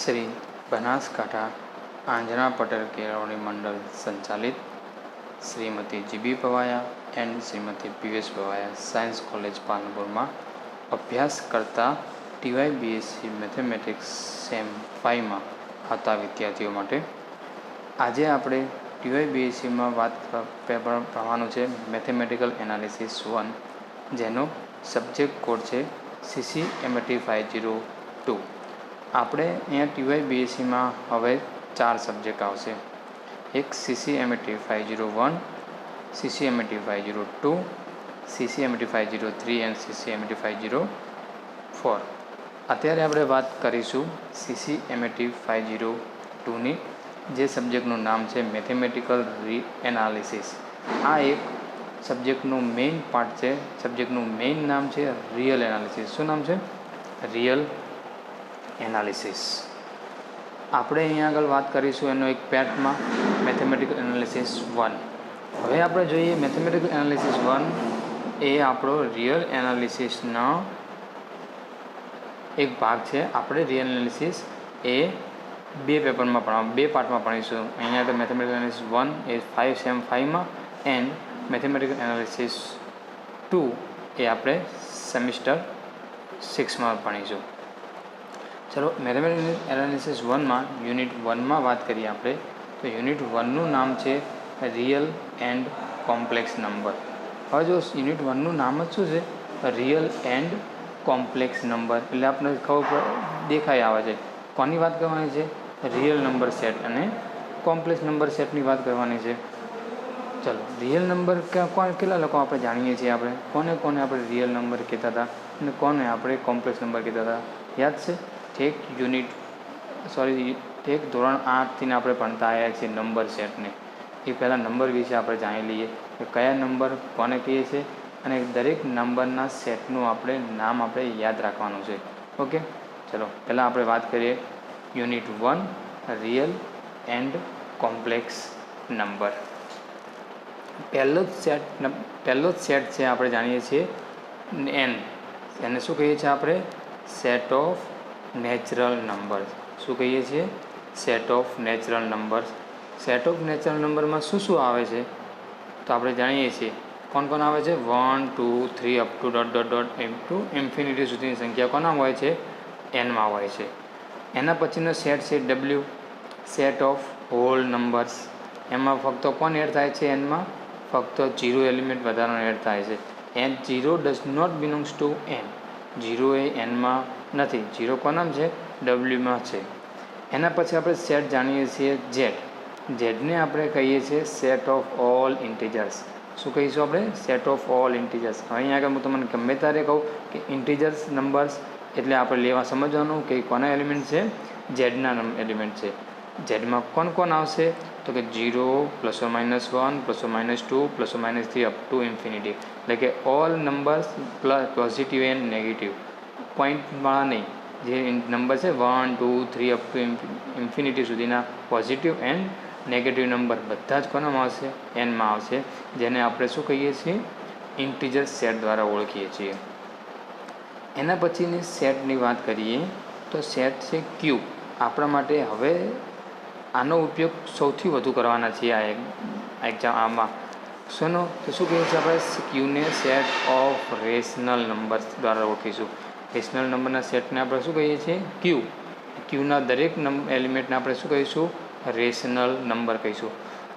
શ્રી બનાસકાંઠા આંજણા પટેલ કેળવણી મંડળ સંચાલિત Shrimati GB Pavaya and Shrimati PS Pavaya science college પાલનપુરમાં અભ્યાસ કરતા TYBSc મેથેમેટિક્સ સેમ 5માં આવતા વિદ્યાર્થીઓ માટે આજે આપણે TYBScમાં વાત પેપર ભણવાનું છે મેથેમેટિકલ એનાલિસિસ 1, જેનો સબ્જેક્ટ કોડ છે CCMAT 502. આપણે અહીંયા TYBScમાં હવે 4 સબ્જેક્ટ આવશે. એક CCMAT 501, CCMAT 502, CCMAT 503 અને CCMAT 504. અત્યારે આપણે વાત કરીશું CCMAT 502ની, જે સબ્જેક્ટનું નામ છે મેથેમેટિકલ એનાલિસિસ. આ એક સબ્જેક્ટનું મેઇન પાર્ટ છે. સબ્જેક્ટનું મેઇન નામ છે રિયલ એનાલિસિસ. શું નામ છે? Real analysis. આપણે અહીંયા આગળ વાત કરીશું એનો એક પાર્ટમાં મેથેમેટિકલ એનાલિસિસ 1. હવે આપણે જોઈએ મેથેમેટિકલ એનાલિસિસ 1 એ આપણો રિયલ એનાલિસિસનો એક ભાગ છે. આપણે રિયલ એનાલિસિસ એ બે પાર્ટમાં ભણીશું. અહીંયા તો મેથેમેટિકલ એનાલિસિસ 1 એ સેમ 5માં એન્ડ મેથેમેટિકલ એનાલિસિસ 2 એ આપણે સેમિસ્ટર 6માં ભણીશું. ચલો, મેથેમેટિકલ એનાલિસિસ 1માં યુનિટ 1માં વાત કરીએ આપણે, તો યુનિટ 1નું નામ છે રિયલ એન્ડ કોમ્પ્લેક્સ નંબર. હવે જો યુનિટ 1નું નામ જ શું છે? Real and complex number. એટલે આપણે ખબર દેખાઈ આવે છે કોની વાત કરવાની છે? રિયલ નંબર સેટ અને કોમ્પ્લેક્સ નંબર સેટની વાત કરવાની છે. ચલો, રિયલ નંબર કેટલા લોકો આપણે જાણીએ છીએ? આપણે કોને આપણે રિયલ નંબર કહેતા હતા અને કોને આપણે કોમ્પ્લેક્સ નંબર કહેતા હતા? યાદ છે? ઠેક ધોરણ 8થી આપણે ભણતા આવ્યા છીએ નંબર સેટને. એ પહેલાં નંબર વિશે આપણે જાણી લઈએ કે કયા નંબર કોને કહીએ છીએ અને દરેક નંબરના સેટનું આપણે નામ આપણે યાદ રાખવાનું છે. ઓકે, ચલો પહેલાં આપણે વાત કરીએ unit 1 real and complex number. પહેલો જ સેટ છે આપણે જાણીએ છીએ એન. એને શું કહીએ છીએ આપણે? Set of natural numbers. શું કહીએ છીએ? Set of natural numbers. Set of natural નંબરમાં શું આવે છે? તો આપણે જાણીએ છીએ કોણ આવે છે? 1, 2, 3 અપ ટુ ડોટ ઇન્ફિનિટી સુધીની સંખ્યા કોનામાં હોય છે? એનમાં હોય છે. એના પછીનો સેટ છે W, set of whole numbers. એમાં ફક્ત કોણ એડ થાય છે? એનમાં ફક્ત 0 એલિમેન્ટ વધારાનો એડ થાય છે. And 0 does not belongs to N. 0 એ એનમાં નથી. 0 કોનામાં છે? Wમાં છે. એના પછી આપણે સેટ જાણીએ છીએ Z. ઝેડને આપણે કહીએ છીએ સેટ ઓફ ઓલ ઇન્ટીજર્સ. શું કહીશું આપણે? Set of all integers. હવે અહીંયા આગળ હું તમને ગમે ત્યારે કહું કે ઇન્ટીજર્સ નંબર્સ એટલે આપણે સમજવાનું કે કોના એલિમેન્ટ છે? ઝેડના એલિમેન્ટ છે. ઝેડમાં કોણ આવશે? તો કે 0, ±1, ±2, ±3 અપ ટુ ઇન્ફિનિટી. એટલે કે all numbers positive and negative. પોઈન્ટવાળા નહીં. જે નંબર છે 1, 2, 3 અપ ટુ ઇન્ફિનિટી સુધીના પોઝિટિવ એન્ડ નેગેટિવ નંબર બધા જ કોનામાં આવશે? એનમાં આવશે. જેને આપણે શું કહીએ છીએ? ઇન્ટીજર સેટ દ્વારા ઓળખીએ છીએ. એના પછીની સેટની વાત કરીએ તો સેટ છે ક્યુ. આપણા માટે હવે આનો ઉપયોગ સૌથી વધુ કરવાના છીએ આમાં. શેનો? તો શું કહીએ છીએ આપણે? ક્યુને સેટ ઓફ રેશનલ નંબર્સ દ્વારા ઓળખીશું. રેશનલ નંબરના સેટને આપણે શું કહીએ છીએ? ક્યુ. ક્યુના દરેક એલિમેન્ટને આપણે શું કહીશું? રેશનલ નંબર કહીશું.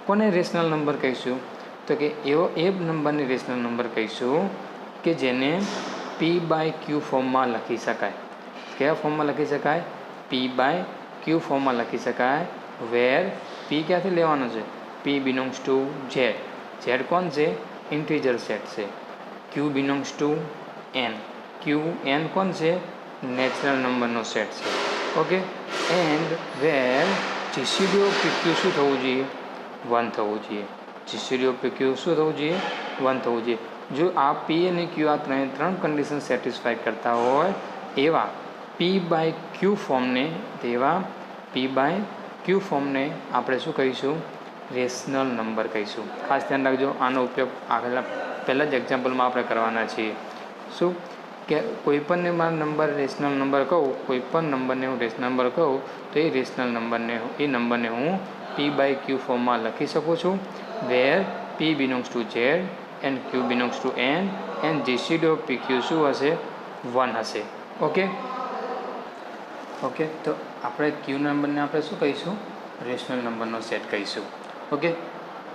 કોને રેશનલ નંબર કહીશું? તો કે એ નંબરની રેશનલ નંબર કહીશું કે જેને P/Q ફોર્મમાં લખી શકાય. કયા ફોર્મમાં લખી શકાય? P/Q ફોર્મમાં લખી શકાય. વેર P ક્યાંથી લેવાનો છે? P belongs to Z. Z કોણ છે? ઇન્ટીજર સેટ છે. Q belongs to N. N કોણ છે? નેચરલ નંબરનો સેટ છે. Okay, and where GCD of PQ શું થવું જોઈએ? 1 થવું જોઈએ. GCD ઓફ PQ શું થવું જોઈએ? 1 થવું જોઈએ. જો આ P અને Q આ ત્રણ કન્ડિશન સેટિસ્ફાય કરતા હોય એવા P/Q ફોર્મને આપણે શું કહીશું? રેશનલ નંબર કહીશું. ખાસ ધ્યાન રાખજો, આનો ઉપયોગ પહેલાં જ એક્ઝામ્પલમાં આપણે કરવાના છીએ. શું? કે કોઈપણને મારો નંબર રેશનલ નંબર કહું, કોઈપણ નંબરને હું રેશનલ નંબર કહું તો એ રેશનલ નંબરને હું પી બાય ક્યુ ફોર્મમાં લખી શકું છું, where P belongs to Z and Q belongs to N and GCD of P Q શું હશે? 1 હશે. ઓકે, તો આપણે ક્યુ નંબરને આપણે શું કહીશું? રેશનલ નંબરનો સેટ કહીશું. ઓકે,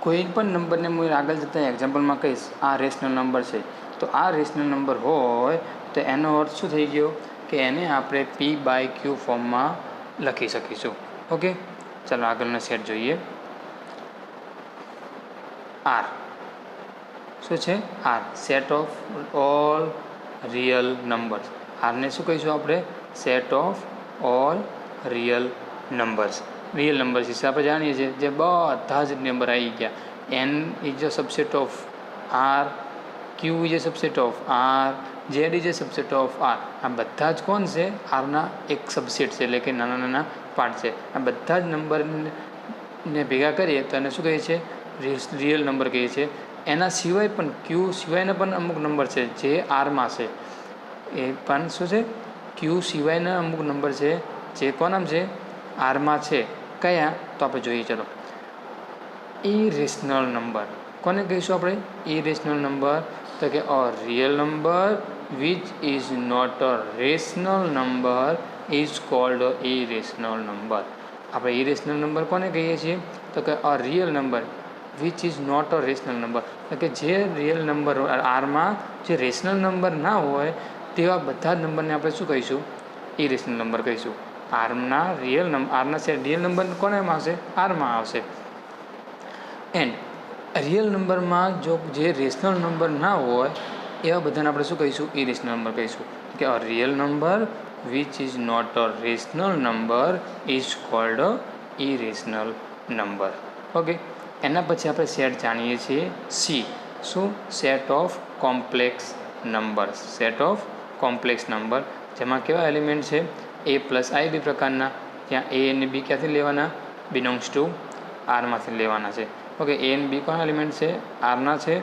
કોઈ પણ નંબરને હું આગળ જતાં એક્ઝામ્પલમાં કહીશ આ રેશનલ નંબર છે, તો આ રેશનલ નંબર હોય તો એનો અર્થ શું થઈ ગયો કે એને આપણે પી બાય ક્યુ ફોર્મમાં લખી શકીશું. ઓકે, ચાલો આગળનો સેટ જોઈએ. આર શું છે? R set of all real numbers. આરને શું કહીશું આપણે? Set of all real numbers. Real numbers વિશે આપણે જાણીએ છીએ જે બધા જ નંબર આવી ગયા. N is a subset of R, Q is a subset of R, Z is a subset of R. આ બધા જ કોણ છે? આરના એક સબસેટ છે, એટલે કે નાના નાના પાર્ટ છે. આ બધા જ નંબરને ભેગા કરીએ તો એને શું કહીએ છીએ? રિયલ નંબર કહીએ છીએ. એના સિવાય પણ ક્યુ સિવાયના પણ અમુક નંબર છે જે આરમાં છે, એ પણ શું છે? ક્યુ સિવાયના અમુક નંબર છે જે કોનામ છે? આરમાં છે. કયા? તો આપણે જોઈએ. ચલો, ઇરેશનલ નંબર કોને કહીશું આપણે? ઇરેશનલ નંબર તો કે a real number which is not a rational number is called irrational number. આપણે ઇરેશનલ નંબર કોને કહીએ છીએ? તો કે a real number which is not a rational number, એટલે કે જે રિયલ નંબર આરમાં જે રેશનલ નંબર ના હોય તેવા બધા જ નંબરને આપણે શું કહીશું? ઇરેશનલ નંબર કહીશું. આરના રિયલ નંબર કોનામાં આવશે? આરમાં આવશે. એન્ડ રિયલ નંબરમાં જો જે રેશનલ નંબર ના હોય એવા બધાને આપણે શું કહીશું? ઇરેશનલ નંબર કહીશું. કે a real number which is not a rational number is called a irrational number. Okay, એના પછી આપણે સેટ જાણીએ છીએ સી. શું? Set of complex number. Set of complex number જેમાં કેવા એલિમેન્ટ છે? એ પ્લસ આઈ બી પ્રકારના. ત્યાં એ અને બી ક્યાંથી લેવાના? બિલોંગ્સ ટુ આરમાંથી લેવાના છે. ઓકે, એ અને બી કોના એલિમેન્ટ છે? આરના છે.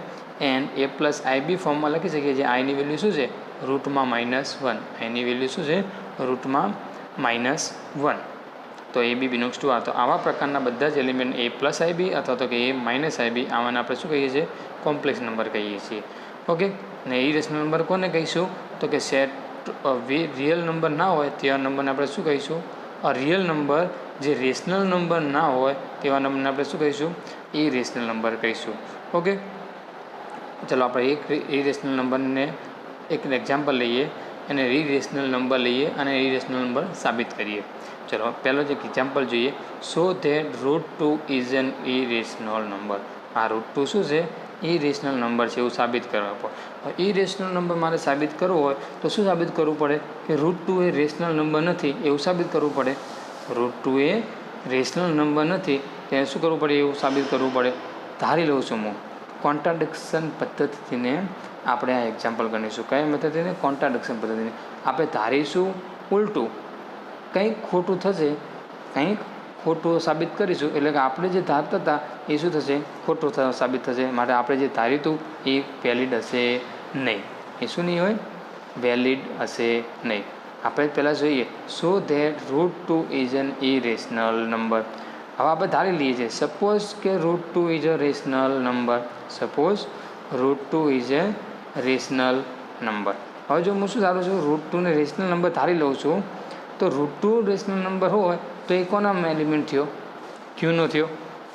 એન્ડ એ પ્લસ આઈ બી ફોર્મમાં લખી શકીએ છીએ. આઈની વેલ્યુ શું છે? રૂટમાં -1. આઈની વેલ્યુ શું છે? રૂટમાં -1. તો એ બી બિલોંગ્સ ટુ આર. તો આવા પ્રકારના બધા જ એલિમેન્ટ એ પ્લસ આઈ બી અથવા તો કે એ માઇનસ આઈ બી, આવાને આપણે શું કહીએ છીએ? કોમ્પ્લેક્સ નંબર કહીએ છીએ. ઓકે, ને ઇરેશનલ નંબર કોને કહીશું? તો કે સેટ રિયલ નંબર ના હોય તેવા નંબરને આપણે શું કહીશું? અ રિયલ નંબર જે રેશનલ નંબર ના હોય તેવા નંબરને આપણે શું કહીશું? ઇરેશનલ નંબર કહીશું. ઓકે, ચલો આપણે એક ઇરેશનલ નંબરને એક એક્ઝામ્પલ લઈએ અને ઇરેશનલ નંબર લઈએ અને ઇરેશનલ નંબર સાબિત કરીએ. ચલો પહેલો જ એક એક્ઝામ્પલ જોઈએ. So that √2 is an irrational number. આ √2 શું છે? ઇરેશનલ નંબર છે એવું સાબિત કરવા પડે. ઇરેશનલ નંબર મારે સાબિત કરવો હોય તો શું સાબિત કરવું પડે? કે √2 એ રેશનલ નંબર નથી એવું સાબિત કરવું પડે. √2 એ રેશનલ નંબર નથી તેને શું કરવું પડે? એવું સાબિત કરવું પડે. ધારી લઉં છું હું. કોન્ટ્રાડિક્શન પદ્ધતિને આપણે આ એક્ઝામ્પલ ગણીશું. કઈ પદ્ધતિને? કોન્ટ્રાડિક્શન પદ્ધતિને. આપણે ધારીશું ઉલટું, કંઈક ખોટું થશે, કંઈક ખોટું સાબિત કરીશું, એટલે કે આપણે જે ધારતા હતા એ શું થશે? ખોટું સાબિત થશે. માટે આપણે જે ધાર્યું હતું એ વેલિડ હશે નહીં. એ શું નહીં હોય? વેલિડ હશે નહીં. આપણે પહેલાં જોઈએ. So that √2 is an irrational number. હવે આપણે ધારી લઈએ છીએ. સપોઝ કે √2 is a rational number. Suppose √2 is a rational number. હવે જો હું શું ધારું છું? √2 ને રેશનલ નંબર ધારી લઉં છું, તો √2 રેશનલ નંબર હોય તો એ કોનો એલિમેન્ટ થયો? ક્યુનો થયો.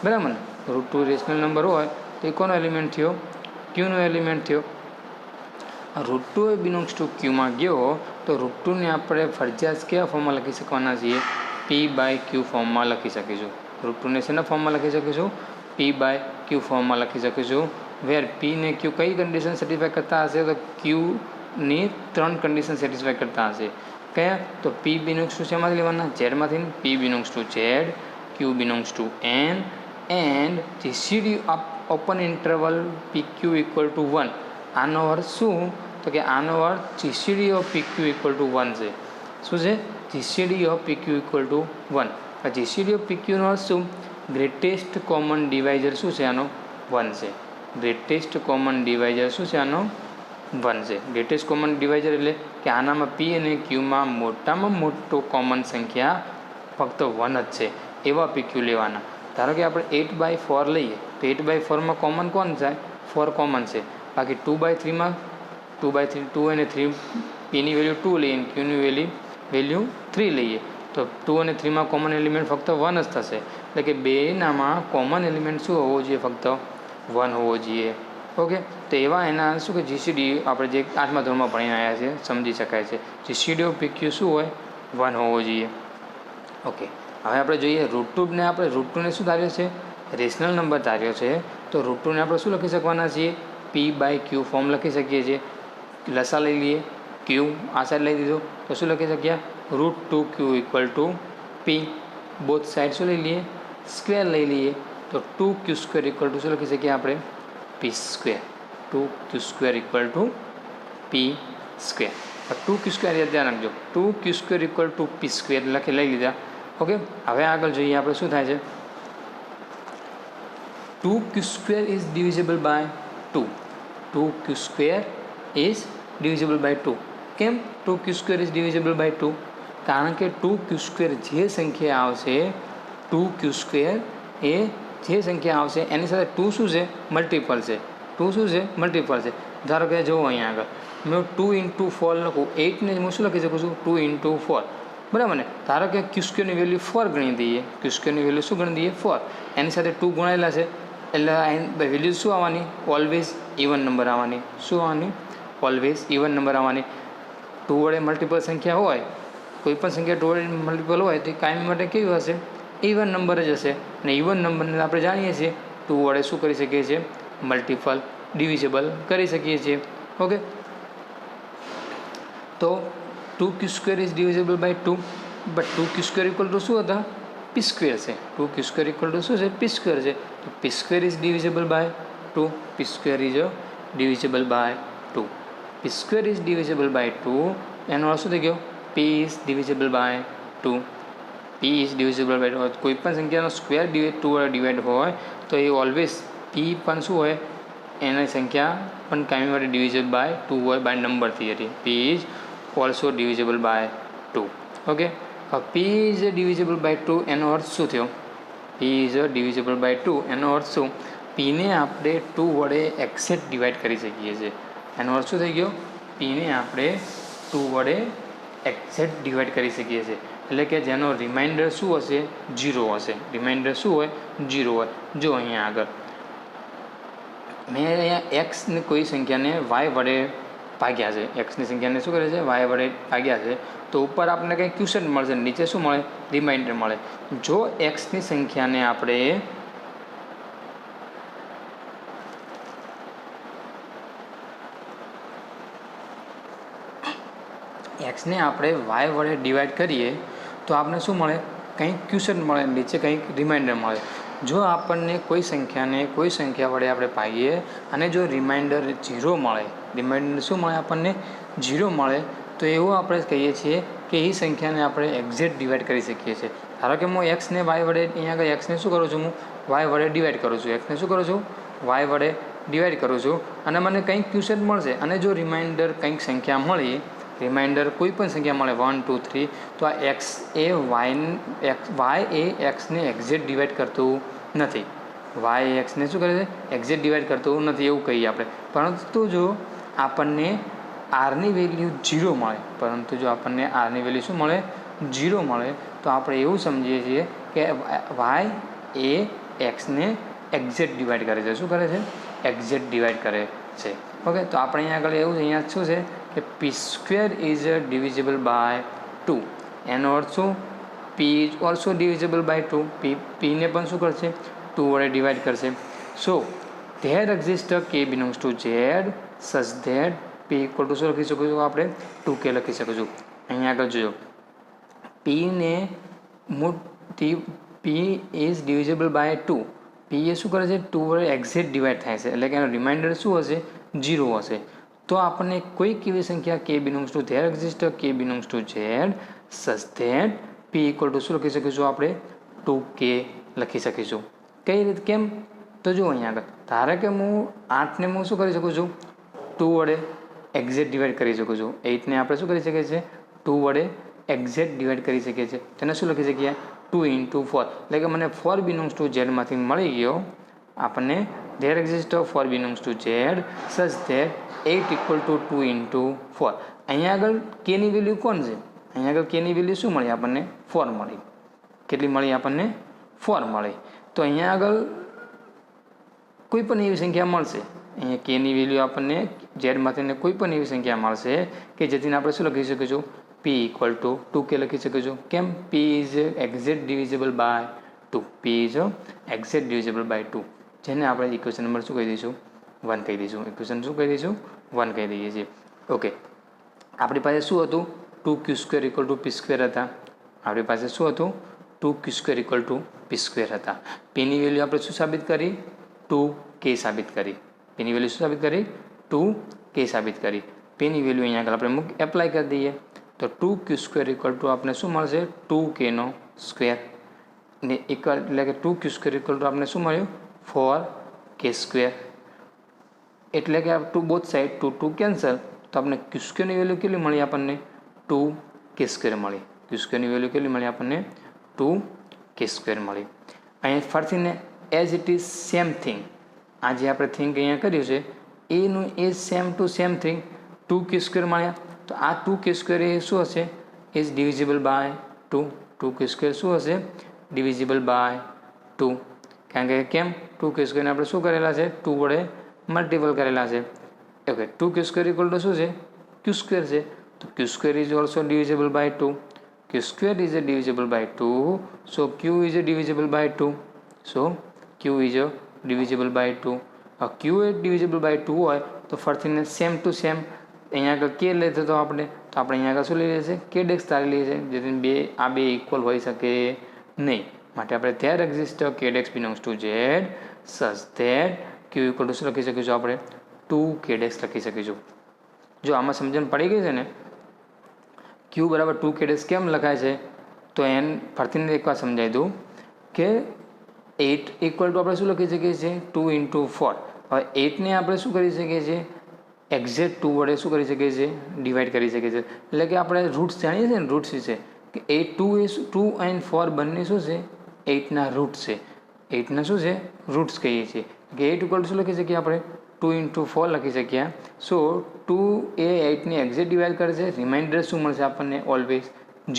બરાબર ને? √2 રેશનલ નંબર હોય તો એ કોનો એલિમેન્ટ થયો? ક્યુનો એલિમેન્ટ થયો. √2 એ બિલોંગ્સ ટુ ક્યુમાં ગયો તો √2ને આપણે ફરજિયાત કેવા ફોર્મમાં લખી શકવાના છીએ? પી બાય ક્યુ ફોર્મમાં લખી શકીશું. √2ને શેના ફોર્મમાં લખી શકીશું? પી બાય ક્યુ ફોર્મમાં લખી શકીશું. વેર પી ને ક્યુ કઈ કન્ડિશન સેટિસ્ફાય કરતા હશે? તો ક્યુની 3 કન્ડિશન સેટિસ્ફાય કરતા હશે. કયા? તો પી બિલોંગ્સ ટુ શેમાંથી લેવાના? ઝેડમાંથી. P belongs to Z, Q belongs to N and GCD open interval P Q equal to 1. આનો અર્થ શું? તો કે આનો અર્થ GCD of P Q equal to 1 છે. શું છે? GCD of P Q equal to 1. આ જીસીડી ઓફ પી ક્યુનો અર્થ શું? ગ્રેટેસ્ટ કોમન ડિવાઇઝર શું છે આનો? 1 છે. ગ્રેટેસ્ટ કોમન ડિવાઇઝર શું છે આનો? 1 છે. ગ્રેટેસ્ટ કોમન ડિવાઇઝર એટલે કે આનામાં પી અને ક્યુમાં મોટામાં મોટો કોમન સંખ્યા ફક્ત 1 જ છે એવા PQ લેવાના. ધારો કે આપણે 8/4 લઈએ તો 8/4માં કોમન કોણ છે? 4 કોમન છે. બાકી 2/3માં 2/3 2 અને 3 પીની વેલ્યુ 2 લઈએ અને ક્યુની વેલ્યુ 3 લઈએ તો 2 અને 3માં કોમન એલિમેન્ટ ફક્ત 1 જ થશે. એટલે કે બેનામાં કોમન એલિમેન્ટ શું હોવો જોઈએ? ફક્ત 1 હોવો જોઈએ. ઓકે, તો એવા એના શું કે જીસીડી આપણે જે 8મા ધોરણમાં ભણીને આવ્યા છે સમજી શકાય છે. જીસીડી ઓફ PQ શું હોય? 1 હોવો જોઈએ. ઓકે, હવે આપણે જોઈએ રૂટ 2ને. આપણે રૂટ 2ને શું ધાર્યો છે? રેશનલ નંબર ધાર્યો છે. તો રૂટ 2ને આપણે શું લખી શકવાના છીએ? P/Q ફોર્મ લખી શકીએ છીએ. લસા લઈ લઈએ, Q આ સાઈડ લઈ દીધું તો શું લખી શકીએ? √2Q = P. બોથ સાઈડ શું લઈ લઈએ? સ્ક્વેર લઈ લઈએ તો 2Q² શું લખી શકીએ આપણે? P². 2Q² = P². 2Q² ધ્યાન રાખજો. 2Q² = P² લખી લઈ લીધા. ઓકે, હવે આગળ જોઈએ આપણે શું થાય છે. 2Q² is divisible by 2. 2Q² is divisible by 2. કેમ 2Q² is divisible by 2? કારણ કે 2Q² જે સંખ્યા આવશે 2Q² એ જે સંખ્યા આવશે એની સાથે 2 શું છે? મલ્ટિપલ છે. 2 શું છે? મલ્ટિપલ છે. ધારો કે જુઓ અહીંયા આગળ મેં 2 × 4 લખું. 8ને હું શું લખી શકું છું? 2 × 4. બરાબર ને? ધારો કે Q² વેલ્યુ 4 ગણી દઈએ. Q² વેલ્યુ શું ગણી દઈએ? 4. એની સાથે 2 ગુણાયેલા છે એટલે વેલ્યુ શું આવવાની? ઓલવેઝ ઇવન નંબર આવવાની. શું આવવાની? ઓલવેઝ ઇવન નંબર આવવાની. 2 વડે મલ્ટિપલ સંખ્યા હોય, કોઈ પણ સંખ્યા 2 વડે મલ્ટિપલ હોય તો કાયમ માટે કેવું હશે? ઇવન નંબર જ હશે. અને ઇવન નંબરને આપણે જાણીએ છીએ 2 વડે શું કરી શકીએ છીએ? મલ્ટિપલ ડિવિઝિબલ કરી શકીએ છીએ. ઓકે, તો 2Q² is divisible by 2, but 2Q² શું હતા? P² છે. 2Q² શું છે? P² છે. તો P² is divisible by 2. P² is divisible by 2. P² is divisible by 2 એનો અર્થ શું થઈ ગયો? P is divisible by 2. P is divisible by 2. કોઈ પણ સંખ્યાનો સ્ક્વેર 2 વડે ડિવાઈડ હોય તો એ ઓલવેઝ P પણ શું હોય? એની સંખ્યા પણ કાયમી માટે divisible by 2 હોય by number theory. P is also divisible by 2. Okay, P is divisible by 2 એનો અર્થ શું થયો? P is divisible by 2 એનો અર્થ શું? Pને આપણે 2 વડે એક્ઝેક્ટ ડિવાઈડ કરી શકીએ છીએ. એનો અર્થ શું થઈ ગયો? Pને આપણે 2 વડે એક્ઝેક્ટ ડિવાઈડ કરી શકીએ છીએ. એટલે કે જેનો રિમાઇન્ડર શું હશે? 0 હશે. રિમાઇન્ડર શું હોય? 0 હોય. જો અહીંયા આગળ મેં અહીંયા એક્સની કોઈ સંખ્યાને વાય વડે ભાગ્યા છે. એક્સની સંખ્યાને શું કરે છે? વાય વડે ભાગ્યા છે. તો ઉપર આપણને કંઈ ક્વેશ્ચન મળશે, નીચે શું મળે? રિમાઇન્ડર મળે. જો એક્સની સંખ્યાને આપણે વાય વડે ડિવાઈડ કરીએ તો આપણને શું મળે? કંઈક ક્વેશ્ચન મળે, નીચે કંઈક રિમાઇન્ડર મળે. જો આપણને કોઈ સંખ્યાને કોઈ સંખ્યા વડે આપણે ભાગીએ અને જો રિમાઇન્ડર 0 મળે, રિમાઇન્ડર શું મળે? આપણને 0 મળે તો એવું આપણે કહીએ છીએ કે એ સંખ્યાને આપણે એક્ઝેક્ટ ડિવાઈડ કરી શકીએ છીએ. ધારો કે હું એક્સને વાય વડે અહીંયા આગળ એક્સને શું કરું છું? હું વાય વડે ડિવાઈડ કરું છું. એક્સને શું કરું છું? વાય વડે ડિવાઈડ કરું છું અને મને કંઈક ક્વેશ્ચન મળશે અને જો રિમાઇન્ડર કંઈક સંખ્યા મળી, રિમાઇન્ડર કોઈ પણ સંખ્યા મળે 1 2 3 તો આ એક્સ એ વાય એ એક્સને એક્ઝેક્ટ ડિવાઈડ કરતું નથી. વાય એક્સને શું કરે છે? એક્ઝેક્ટ ડિવાઈડ કરતું નથી એવું કહીએ આપણે. પરંતુ જો આપણને આરની વેલ્યુ 0 મળે, પરંતુ જો આપણને આરની વેલ્યુ શું મળે? 0 મળે તો આપણે એવું સમજીએ છીએ કે વાય એ એક્સને એક્ઝેક્ટ ડિવાઈડ કરે છે. શું કરે છે? એક્ઝેક્ટ ડિવાઈડ કરે છે. ઓકે, તો આપણે અહીંયા આગળ એવું અહીંયા શું છે કે P² is divisible by 2. એનો અર્થ શું? P is also divisible by 2. Pને પણ શું કરશે? 2 વડે ડિવાઈડ કરશે. સો there exists a k belongs to Z such that P = શું લખી શકું છું આપણે? 2k લખી શકું છું. અહીંયા આગળ જોયો Pને P is divisible by 2. P એ શું કરે છે? 2 વડે એક્ઝેક્ટ ડિવાઈડ થાય છે. એટલે કે એનો રિમાઇન્ડર શું હશે? 0 હશે. તો આપણને કોઈક એવી સંખ્યા k belongs to there exists a k belongs to Z such that P = શું લખી શકીશું આપણે? 2k લખી શકીશું. કઈ રીતે? કેમ? તો જો અહીંયા આગળ ધારો કે હું 8ને હું શું કરી શકું છું? 2 વડે એક્ઝેક્ટ ડિવાઈડ કરી શકું છું. 8ને આપણે શું કરી શકીએ છીએ? 2 વડે એક્ઝેક્ટ ડિવાઈડ કરી શકીએ છીએ. તેને શું લખી શકીએ? 2 × 4. એટલે કે મને 4 belongs to Z માંથી મળી ગયો આપણને there exists a 4 belongs to Z such that 8 = 2 × 4. અહીંયા આગળ કેની વેલ્યુ કોણ છે? અહીંયા આગળ કેની વેલ્યુ શું મળી આપણને? 4 મળી. કેટલી મળી આપણને? 4 મળી. તો અહીંયા આગળ કોઈ પણ એવી સંખ્યા મળશે, અહીંયા કેની વેલ્યુ આપણને ઝેડમાંથી કોઈ પણ એવી સંખ્યા મળશે કે જેથી આપણે શું લખી શકીશું? P = 2k લખી શકીશું. કેમ? P is exact divisible by 2. P is exact divisible by 2. જેને આપણે ઇક્વેશન નંબર શું કહી દઈશું? 1 કહી દઈશું. ઇક્વેશન શું કહી દઈશું? 1 કહી દઈએ છીએ. ઓકે, આપણી પાસે શું હતું? 2q² = p² હતા. આપણી પાસે શું હતું? 2q² = p² હતા. પીની વેલ્યુ આપણે શું સાબિત કરી? 2k સાબિત કરી. પીની વેલ્યુ શું સાબિત કરી? 2k સાબિત કરી. પીની વેલ્યુ અહીંયા આગળ આપણે એપ્લાય કરી દઈએ તો 2q² = આપણે શું મળશે? 2k² ને એટલે કે 2q² આપણે શું મળ્યું? 4k². એટલે કે ટુ બોથ સાઈડ 2 કેન્સલ તો આપણે q² ની વેલ્યુ કેટલી મળી આપણને? 2k² મળી. q² ની વેલ્યુ કેટલી મળી આપણને? 2k² મળી. અહીંયા ફરીને as it is same thing, આ જે આપણે થિંગ અહીંયા કર્યું છે એનું એ same to same thing 2k² મળ્યા. તો આ 2k² એ શું હશે? Is divisible by 2. 2k² શું હશે? Divisible by 2. કારણ કે કેમ? 2k² ને આપણે શું કરેલા છે? 2 વડે મલ્ટિપલ કરેલા છે. ઓકે, 2k² = શું છે? q² છે. તો q² is also divisible by 2. q² is divisible by 2. So q is divisible by 2. So q is divisible by 2. q એ ડિવિઝિબલ બાય 2 હોય તો ફરીથી સેમ ટુ સેમ અહીંયા આગળ કે લેતો તો આપણે અહીંયા આગળ શું લઈ લેશે? k' તારી લઈએ છે, જેથી આ બે ઇક્વલ હોઈ શકે નહીં. માટે આપણે there exists a k' belongs to Z such that q = શું લખી શકીશું આપણે? 2k' લખી શકીશું. જો આમાં સમજણ પડી ગઈ છે ને, q = 2k' કેમ લખાય છે તો એને ફરીથી એકવાર સમજાવી દઉં કે 8 = આપણે શું લખી શકીએ છીએ? 2 × 4. હવે 8ને આપણે શું કરી શકીએ છીએ? એક્ઝેક્ટ 2 વડે શું કરી શકીએ છીએ? ડિવાઈડ કરી શકીએ છીએ. એટલે કે આપણે રૂટ્સ જાણીએ છીએ ને, રૂટ્સ વિશે કે 2 અને 4 બંને શું છે? 8ના રૂટ છે. 8ના શું છે? રૂટ્સ કહીએ છીએ. કે 8 = શું લખી શકીએ આપણે? 2 × 4 લખી શકીએ. સો 2 એ 8ને એક્ઝેક્ટ ડિવાઈડ કરશે. રિમાઇન્ડર શું મળશે આપણને? ઓલવેઝ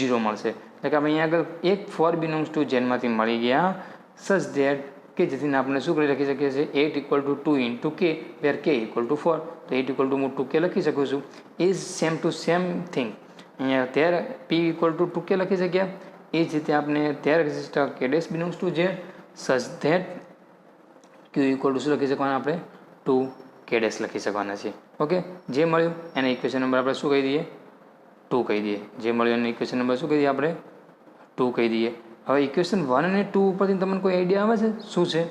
0 મળશે. એટલે કે આપણે અહીંયા આગળ એક 4 belongs to Z માંથી મળી ગયા સચ ધેટ કે જેથી આપણે શું કરી લખી શકીએ છીએ? 8 = 2 × k where k = 4. તો 8 = હું 2k લખી શકું છું. Is same to same thing. અહીંયા ત્યારે p = 2k લખી શક્યા. એ જ રીતે આપણે there exists a k' belongs to Z such that q = શું લખી શકવાના આપણે? 2k' લખી શકવાના છે. ઓકે, જે મળ્યું એને ઇક્વેશન નંબર આપણે શું કહી દઈએ? 2 કહી દઈએ. જે મળ્યું એને ઇક્વેશન નંબર શું કહી દઈએ આપણે? 2 કહી દઈએ. હવે ઇક્વેશન 1 અને 2 ઉપરથી તમને કોઈ આઈડિયા આવે છે શું છે?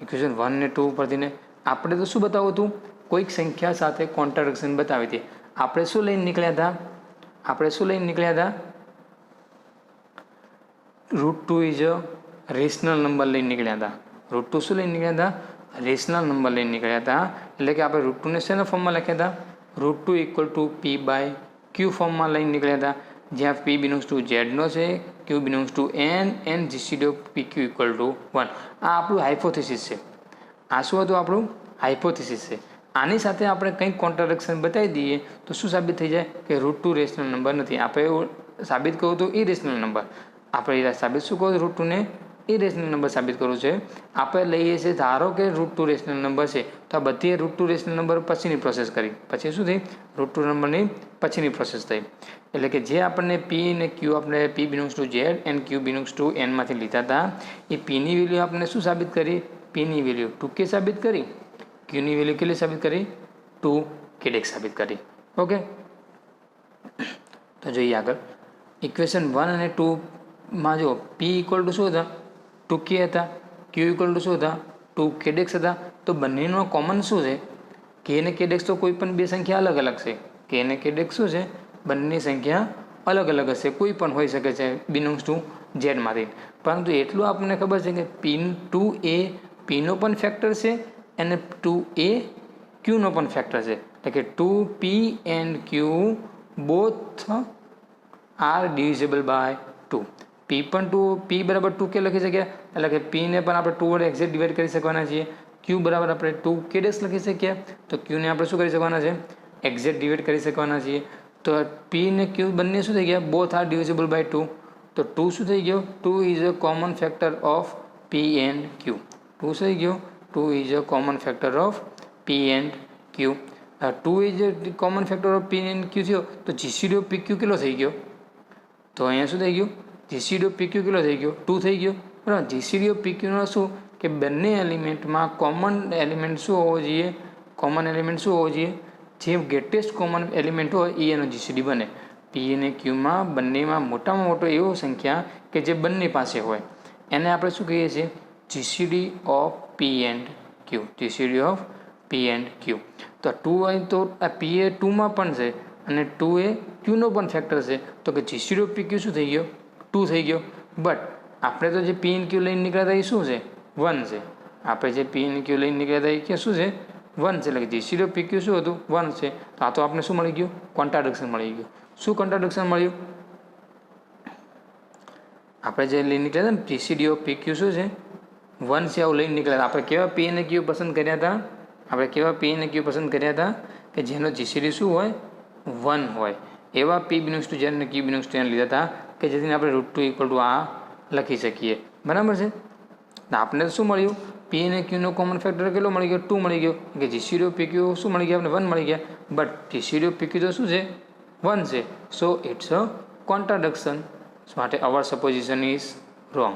ઇક્વેશન 1 અને 2 ઉપરથી આપણે તો શું બતાવું હતું? કોઈક સંખ્યા સાથે કોન્ટ્રાડિક્શન બતાવી હતી. આપણે શું લઈને નીકળ્યા હતા? √2 ઇઝ અ રેશનલ નંબર લઈને નીકળ્યા હતા. √2 શું લઈને નીકળ્યા હતા? રેશનલ નંબર લઈને નીકળ્યા હતા. એટલે કે આપણે √2 ને શેના ફોર્મમાં લખ્યા હતા? √2 = p/q ફોર્મમાં લઈને નીકળ્યા હતા. જ્યાં p belongs to Z નો છે, q belongs to n and GCD PQ = 1. આ આપણું હાઇપોથેસિસ છે. આ શું હતું? આપણું હાઇપોથેસિસ છે. આની સાથે આપણે કંઈક કોન્ટ્રાડિક્શન બતાવી દઈએ તો શું સાબિત થઈ જાય? કે √2 રેશનલ નંબર નથી. આપણે એવું સાબિત કરવું તો ઇરેશનલ નંબર. આપણે સાબિત શું કહું? √2 ને ઇરેશનલ નંબર સાબિત કરવું છે. આપણે લઈએ છીએ ધારો કે √2 રેશનલ નંબર છે તો આ બધી √2 રેશનલ નંબર પછીની પ્રોસેસ કરી. પછી શું થઈ? √2 નંબરની પછીની પ્રોસેસ થઈ. એટલે કે જે આપણને p અને q આપણે p belongs to Z and q belongs to n માંથી લીધા હતા એ p ની વેલ્યુ આપણે શું સાબિત કરી? p ની વેલ્યુ 2k સાબિત કરી. q ની વેલ્યુ કેટલી સાબિત કરી? 2k' સાબિત કરી. ઓકે, તો જોઈએ આગળ. ઇક્વેશન 1 અને 2માં જો p = શું હતા? 2k હતા. q = શું હતા? 2k' હતા. તો બંનેનો કોમન શું છે? k અને k' તો કોઈ પણ બે સંખ્યા અલગ અલગ છે. k અને k' શું છે? બંને સંખ્યા અલગ અલગ હશે. કોઈ પણ હોઈ શકે છે belongs to Z માંથી. પરંતુ એટલું આપણને ખબર છે કે 2 એ p નો પણ ફેક્ટર છે અને 2 એ q નો પણ ફેક્ટર છે. એટલે કે 2p and q both are divisible by 2. p પણ 2 p બરાબર 2 કે લખી શકીએ, એટલે કે p ને પણ આપણે 2 વડે એક્ઝેક્ટ ડિવાઈડ કરી શકવાના છીએ. q બરાબર આપણે 2k ડેશ લખી શકીએ, તો q ને આપણે શું કરી શકવાના છે, એક્ઝેક્ટ ડિવાઈડ કરી શકવાના છીએ. તો p ને q બંને શું થઈ ગયા, બોથ આર ડિવિઝિબલ બાય 2. તો 2 શું થઈ ગયો, 2 is a common factor of p and q. 2 થઈ ગયો, 2 is a common factor of p and q. 2 is a common factor of p and q થયો, તો GCD ઓફ PQ કેટલો થઈ ગયો, તો અહીંયા શું થઈ ગયું, GCD ઓફ PQ કેટલો થઈ ગયો, 2 થઈ ગયો. બરાબર. GCD ઓફ PQ નો શું કે બંને એલિમેન્ટમાં કોમન એલિમેન્ટ શું હોવો જોઈએ, કોમન એલિમેન્ટ શું હોવો જોઈએ, જે ગ્રેટેસ્ટ કોમન એલિમેન્ટ હોય એ એનો GCD બને. p અને qમાં બંનેમાં મોટામાં મોટો એવો સંખ્યા કે જે બંને પાસે હોય એને આપણે શું કહીએ છીએ, GCD of p and q. GCD of p and q. તો 2 હોય તો આ p એ 2માં પણ છે અને 2 એ qનો પણ ફેક્ટર છે, તો કે GCD ઓફ PQ શું થઈ ગયો, 2 થઈ ગયો. બટ આપણે તો જે p અને q લઈને નીકળ્યા હતા એ શું છે, 1 છે. આપણે જે p અને q લઈને નીકળ્યા હતા એ કે શું છે, 1 છે. એટલે કે GCD ઓફ PQ શું હતું, 1 છે. તો આ તો આપણે શું મળી ગયું, કોન્ટ્રાડિક્શન મળી ગયું. શું કોન્ટ્રાડિક્શન મળ્યું, આપણે જે લઈને નીકળ્યા હતા ને GCD ઓફ PQ શું છે, 1 છે, આવું લઈને નીકળ્યા. આપણે કેવા p અને q પસંદ કર્યા હતા, આપણે કેવા p અને q પસંદ કર્યા હતા કે જેનો GCD શું હોય, 1 હોય. એવા p બિલોંગ્સ ટુ n અને q બિલોંગ્સ ટુ n લીધા હતા કે જેથી આપણે √2 ઇક્વલ ટુ આ લખી શકીએ. બરાબર છે. આપણે શું મળ્યું, p અને q નો કોમન ફેક્ટર કેટલો મળી ગયો, 2 મળી ગયો. કે GCD ઓફ PQ શું મળી ગયા, આપણે 1 મળી ગયા. બટ GCD ઓફ PQ તો શું છે, 1 છે. So it's a contradiction. માટે અવર સપોઝિશન ઇઝ રોંગ.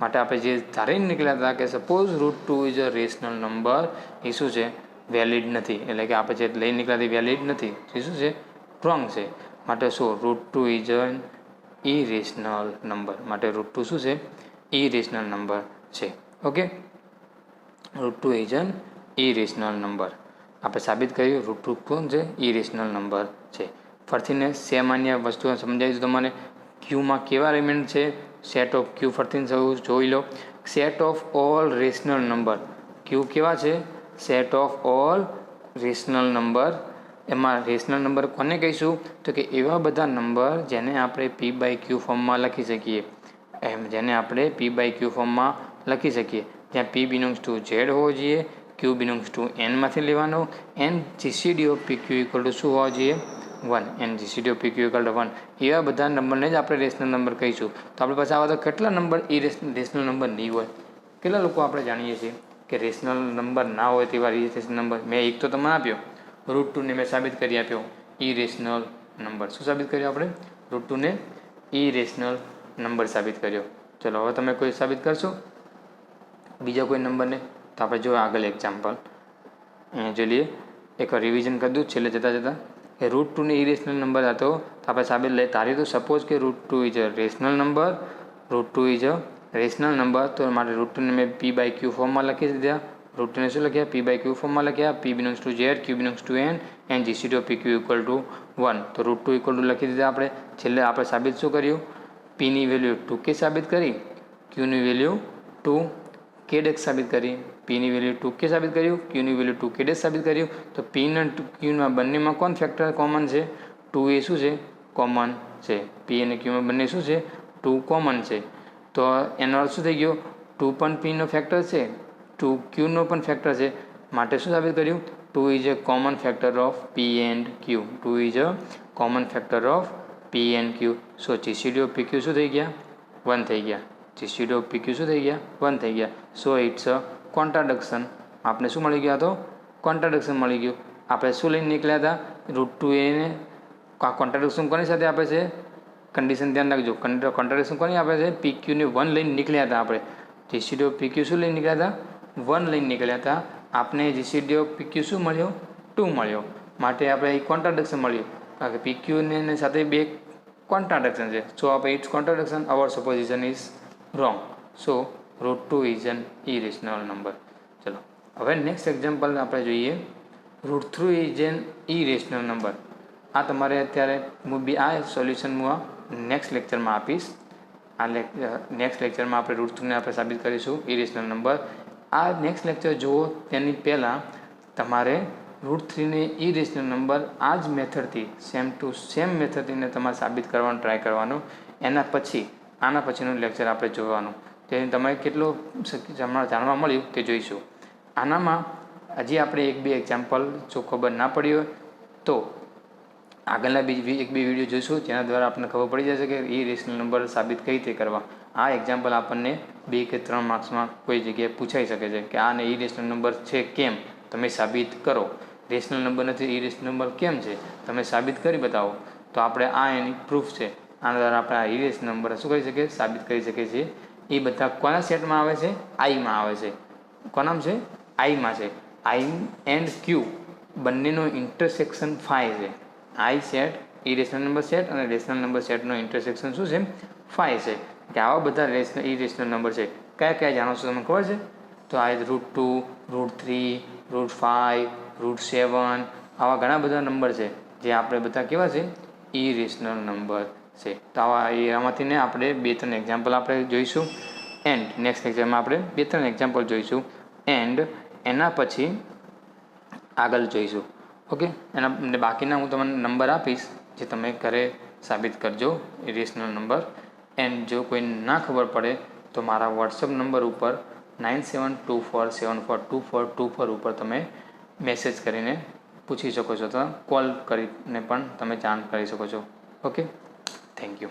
માટે આપણે જે ધારીને નીકળ્યા હતા કે suppose √2 is a rational number, એ શું છે, વેલિડ નથી. એટલે કે આપણે જે લઈને નીકળ્યા વેલિડ નથી, એ શું છે, રોંગ છે. માટે શું, √2 ઇઝ અન ઇરેશનલ નંબર. માટે √2 શું છે, ઇરેશનલ નંબર છે. Okay, √2 is an irrational number. આપણે સાબિત કર્યું √2 કોણ છે, ઇરેશનલ નંબર છે. ફરીને સામાન્ય વસ્તુઓ સમજાવી દઉં તમને. ક્યુમાં કેવા એલિમેન્ટ છે, સેટ ઓફ ક્યુ ફરીથી જોઈ લો. Set of all rational number. Q કેવા છે, set of all rational number. એમાં રેશનલ નંબર કોને કહીશું, તો કે એવા બધા નંબર જેને આપણે p/q ફોર્મમાં લખી શકીએ. જેને આપણે p/q ફોર્મમાં લખી શકીએ. જ્યાં p બિલોંગ્સ ટુ z હોવો જોઈએ, q બિલોંગ્સ ટુ n માંથી લેવાનો, and GCD of PQ equal to શું હોવો જોઈએ, 1. And GCD of PQ equal to 1. એવા બધા નંબરને જ આપણે રેશનલ નંબર કહીશું. તો આપણે પાસે આવા તો કેટલા નંબર રેશનલ નંબર નહીં હોય, કેટલા લોકો આપણે જાણીએ છીએ કે રેશનલ નંબર ના હોય તેવા ઇરેશનલ નંબર. મેં એક તો તમને આપ્યો, √2 ને મેં સાબિત કરી આપ્યો ઇરેશનલ નંબર. શું સાબિત કર્યું આપણે, √2 ને ઇરેશનલ નંબર સાબિત કર્યો. ચલો હવે તમે કોઈ સાબિત કરશો બીજા કોઈ નંબરને. તો આપણે જો આગળ એક્ઝામ્પલ અહીંયા જોઈ લઈએ. એક રિવિઝન કરી દઉં છેલ્લે જતાં કે √2 ને ઇરેશનલ નંબર હતો, તો આપણે સાબિત લઈ ધારી તો સપોઝ કે √2 is a rational number. √2 is a rational number, તો માટે √2 ને મેં p/q ફોર્મમાં લખી દીધા. √2 ને શું લખ્યા, p/q ફોર્મમાં લખ્યા. p belongs to z, q belongs to n, and GCD of PQ equal to 1. તો √2 ઇક્વલ ટુ લખી દીધા આપણે. છેલ્લે આપણે સાબિત શું કર્યું, p ની વેલ્યુ 2k સાબિત કરી, q ની વેલ્યુ 2k ડેક્સ સાબિત કરી. p ની વેલ્યુ 2k સાબિત કર્યું, q ની વેલ્યુ 2k ડેક્સ સાબિત કર્યું. તો p અને q બંનેમાં કોણ ફેક્ટર કોમન છે, 2 એ શું છે, કોમન છે. p અને q બંને શું છે, 2 કોમન છે. તો એનો અર્થ શું થઈ ગયો, 2 પણ p નો ફેક્ટર છે, 2 q નો પણ ફેક્ટર છે. માટે શું સાબિત કર્યું, 2 is a common factor of p and q. 2 is a common factor of p and q. So GCD of PQ શું થઈ ગયા, 1 થઈ ગયા. GCD ઓફ PQ શું થઈ ગયા, 1 થઈ ગયા. So it's a contradiction. આપણે શું મળી ગયા, તો કોન્ટ્રાડિક્શન મળી ગયું. આપણે શું લઈને નીકળ્યા હતા, √2 એને કોન્ટ્રાડિક્શન કોની સાથે આપે છે, કન્ડિશન ધ્યાન રાખજો. કોન્ટ્રાડિક્શન કોની આપે છે, PQ ને 1 લઈને નીકળ્યા હતા આપણે. GCD ઓફ PQ શું લઈને નીકળ્યા હતા, 1 લઈને નીકળ્યા હતા. આપણે GCD ઓફ PQ શું મળ્યો, 2 મળ્યો. માટે આપણે એક કોન્ટ્રાડિક્શન મળ્યું, કારણ કે PQ ને સાથે બે કોન્ટ્રાડિક્શન છે. સો આપણે it's contradiction, our supposition is wrong. So √2 is an irrational number. ચલો હવે નેક્સ્ટ એક્ઝામ્પલ આપણે જોઈએ, √3 ઇઝ એન ઇરેશનલ નંબર. આ તમારે અત્યારે આ સોલ્યુશન હું નેક્સ્ટ લેક્ચરમાં આપીશ. આ નેક્સ્ટ લેક્ચરમાં આપણે √3 ને આપણે સાબિત કરીશું ઇરેશનલ નંબર. આ નેક્સ્ટ લેક્ચર જુઓ તેની પહેલાં તમારે √3ને ઇરેશનલ નંબર આ જ મેથડથી સેમ ટુ સેમ મેથડથી તમારે સાબિત કરવાનું ટ્રાય કરવાનું. એના પછી આના પછીનું લેક્ચર આપણે જોવાનું. તેથી તમારે કેટલો જાણવા મળ્યું તે જોઈશું. આનામાં હજી આપણે 1-2 એક્ઝામ્પલ જો ખબર ના પડી હોય તો આગળના 1-2 વિડીયો જોઈશું, જેના દ્વારા આપણને ખબર પડી જશે કે ઇરેશનલ નંબર સાબિત કઈ રીતે કરવા. આ એક્ઝામ્પલ આપણને 2 કે 3 માર્ક્સમાં કોઈ જગ્યાએ પૂછાઈ શકે છે કે આને ઇરેશનલ નંબર છે કેમ તમે સાબિત કરો. રેશનલ નંબર નથી, ઇરેશનલ નંબર કેમ છે તમે સાબિત કરી બતાવો. તો આપણે આ એની પ્રૂફ છે. આના દ્વારા આપણે આ ઇરેશનલ નંબર શું કરી શકીએ, સાબિત કરી શકીએ છીએ. એ બધા કોના સેટમાં આવે છે? આઈમાં આવે છે. કોનામાં છે? આઈમાં છે. આઈ એન્ડ ક્યુ બંનેનો ઇન્ટરસેક્શન 5 છે. આઈ સેટ, ઇરેશનલ નંબર સેટ અને રેશનલ નંબર સેટનો ઇન્ટરસેક્શન શું છે? 5 છે. કે આવા બધા ઇરેશનલ નંબર છે. કયા કયા જાણો છો તમને ખબર છે? તો આ √2, √3, √5, √7 આવા ઘણા બધા નંબર છે જે આપણે બધા કેવા છે? ઇરેશનલ નંબર છે. તો આમાંથી ને આપણે 2-3 એક્ઝામ્પલ આપણે જોઈશું. એન્ડ નેક્સ્ટ લેક્ચરમાં આપણે 2-3 એક્ઝામ્પલ જોઈશું. એન્ડ એના પછી આગળ જોઈશું. ઓકે, એના બાકીના હું તમને નંબર આપીશ જે તમે ઘરે સાબિત કરજો ઇરેશનલ નંબર. એન્ડ જો કોઈ ના ખબર પડે તો મારા વોટ્સઅપ નંબર ઉપર 9724742424 ઉપર તમે મેસેજ કરીને પૂછી શકો છો, તો કોલ કરીને પણ તમે જાણ કરી શકો છો. Okay, thank you.